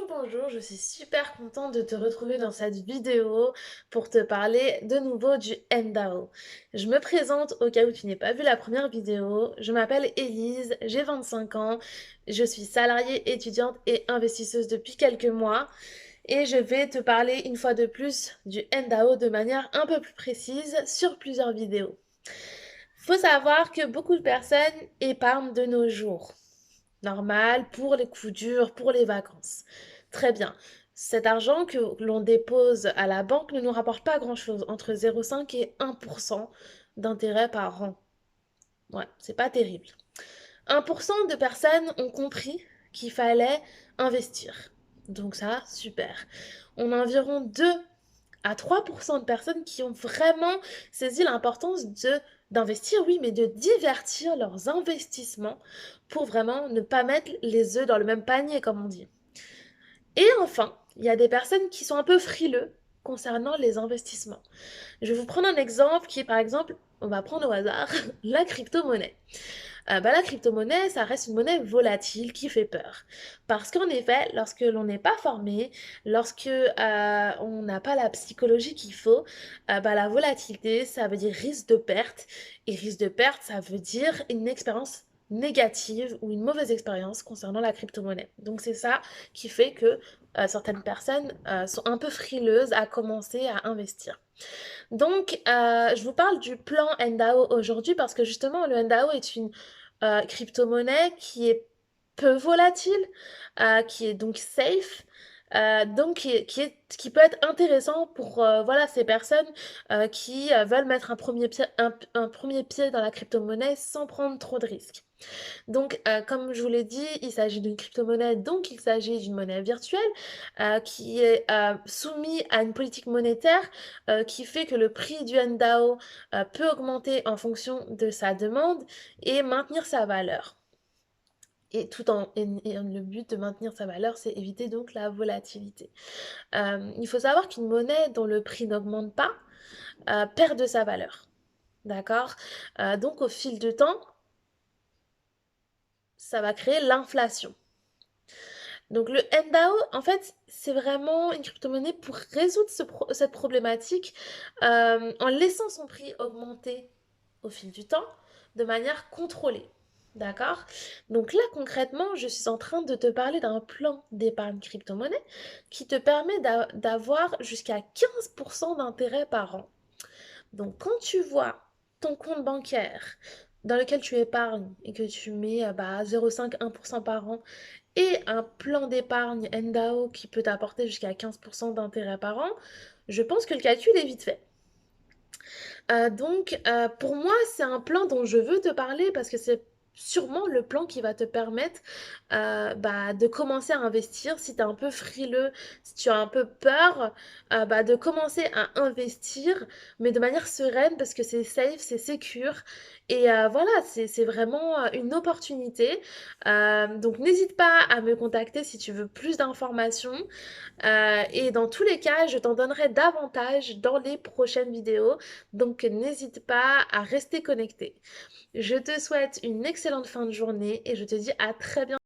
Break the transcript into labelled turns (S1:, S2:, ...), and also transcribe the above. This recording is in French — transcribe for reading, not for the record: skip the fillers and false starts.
S1: Bonjour, je suis super contente de te retrouver dans cette vidéo pour te parler de nouveau du MDAO. Je me présente au cas où tu n'aies pas vu la première vidéo. Je m'appelle Élise, j'ai 25 ans, je suis salariée étudiante et investisseuse depuis quelques mois et je vais te parler une fois de plus du MDAO de manière un peu plus précise sur plusieurs vidéos. Faut savoir que beaucoup de personnes épargnent de nos jours normal pour les coups durs, pour les vacances. Très bien. Cet argent que l'on dépose à la banque ne nous rapporte pas grand-chose, entre 0,5 et 1% d'intérêt par an. Ouais, c'est pas terrible. 1% de personnes ont compris qu'il fallait investir. Donc ça, super. On a environ 2 à 3% de personnes qui ont vraiment saisi l'importance d'investir, oui, mais de divertir leurs investissements pour vraiment ne pas mettre les œufs dans le même panier, comme on dit. Et enfin, il y a des personnes qui sont un peu frileux concernant les investissements. Je vais vous prendre un exemple qui est par exemple, on va prendre au hasard, la crypto-monnaie. La crypto-monnaie, ça reste une monnaie volatile qui fait peur. Parce qu'en effet, lorsque l'on n'est pas formé, lorsque on n'a pas la psychologie qu'il faut, la volatilité, ça veut dire risque de perte. Et risque de perte, ça veut dire une expérience négative ou une mauvaise expérience concernant la crypto-monnaie. Donc c'est ça qui fait que certaines personnes sont un peu frileuses à commencer à investir. Donc, je vous parle du plan NDAO aujourd'hui parce que justement, le NDAO est une crypto-monnaie qui est peu volatile, qui est donc safe, donc qui peut être intéressant pour voilà, ces personnes qui veulent mettre un premier pied dans la crypto-monnaie sans prendre trop de risques. Donc, comme je vous l'ai dit, il s'agit d'une crypto-monnaie, donc il s'agit d'une monnaie virtuelle qui est soumise à une politique monétaire qui fait que le prix du NDAO peut augmenter en fonction de sa demande et maintenir sa valeur. Et le but de maintenir sa valeur, c'est éviter donc la volatilité. Il faut savoir qu'une monnaie dont le prix n'augmente pas perd de sa valeur. D'accord. Donc au fil du temps, ça va créer l'inflation. Donc le MDAO, en fait, c'est vraiment une crypto-monnaie pour résoudre cette problématique en laissant son prix augmenter au fil du temps de manière contrôlée. D'accord? Donc là, concrètement, je suis en train de te parler d'un plan d'épargne crypto-monnaie qui te permet d'avoir jusqu'à 15% d'intérêt par an. Donc quand tu vois ton compte bancaire dans lequel tu épargnes et que tu mets 0,5-1% par an et un plan d'épargne NDAO qui peut t'apporter jusqu'à 15% d'intérêt par an, je pense que le calcul est vite fait. Pour moi, c'est un plan dont je veux te parler parce que c'est sûrement le plan qui va te permettre de commencer à investir si tu es un peu frileux, si tu as un peu peur, de commencer à investir, mais de manière sereine parce que c'est safe, c'est secure. Et voilà, c'est vraiment une opportunité. Donc n'hésite pas à me contacter si tu veux plus d'informations. Et dans tous les cas, je t'en donnerai davantage dans les prochaines vidéos. Donc n'hésite pas à rester connecté. Je te souhaite une excellente fin de journée et je te dis à très bientôt.